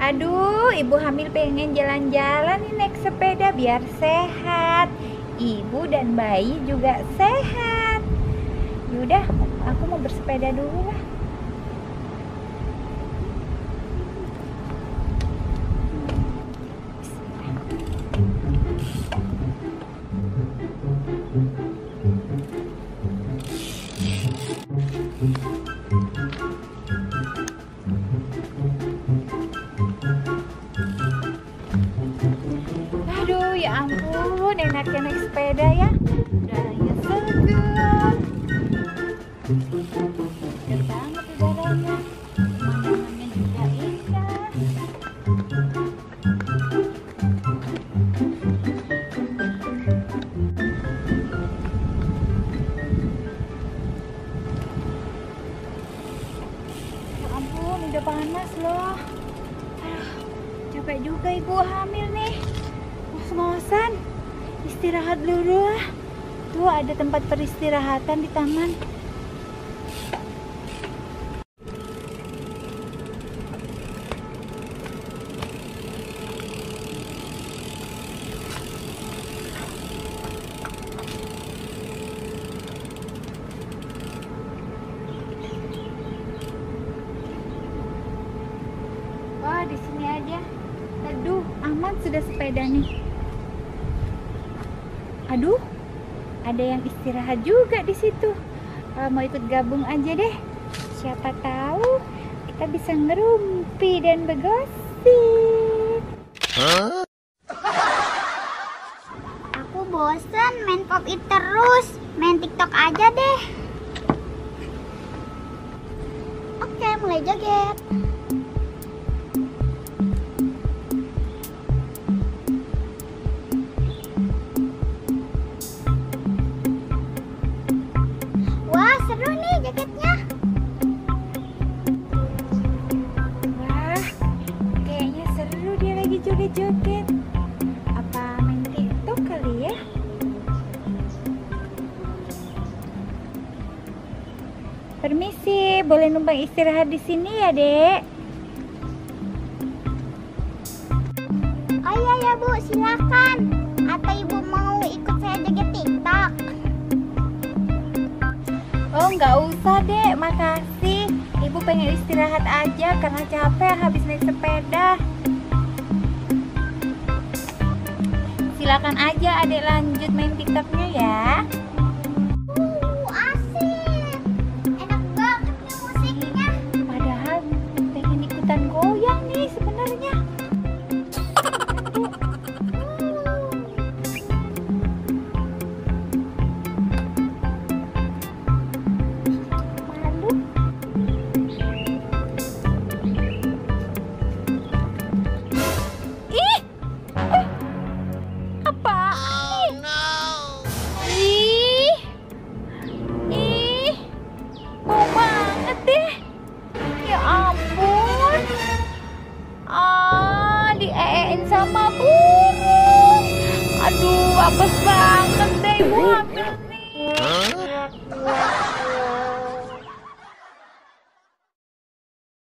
Aduh, ibu hamil pengen jalan-jalan nih naik sepeda biar sehat. Ibu dan bayi juga sehat. Yaudah, aku mau bersepeda dulu lah. Aduh, ya ampun, enaknya naik sepeda ya. Udaranya segar. Segar banget udaranya. Pemandangannya juga indah. Ya ampun, udah panas loh. Capek juga ibu hamil nih. Ngos-ngosan. Istirahat dulu lah. Tuh ada tempat peristirahatan di taman. Wah, di sini aja. Aduh, aman sudah sepeda nih. Aduh, ada yang istirahat juga di situ. Mau ikut gabung aja deh. Siapa tahu kita bisa ngerumpi dan bergosip. Aku bosen main pop it terus. Main TikTok aja deh. Oke, mulai joget. Wah, seru nih jogetnya. Wah, kayaknya seru dia lagi joget-joget. Apa main TikTok kali ya? Permisi, boleh numpang istirahat di sini ya, Dek? Oh iya ya Bu, silakan. Atau Ibu mau ikut saya joget TikTok? Oh, nggak usah, Dek. Makasih. Ibu pengen istirahat aja karena capek habis naik sepeda. Silakan aja, Adek lanjut main TikToknya ya. Asik. Enak banget nih musiknya. Padahal pengen ikutan goyang nih sebenarnya. Malu. Ih, apa? Ih, bau banget deh. Ya ampun. Diein sama burung. Aduh, apes banget deh ibu hamil nih.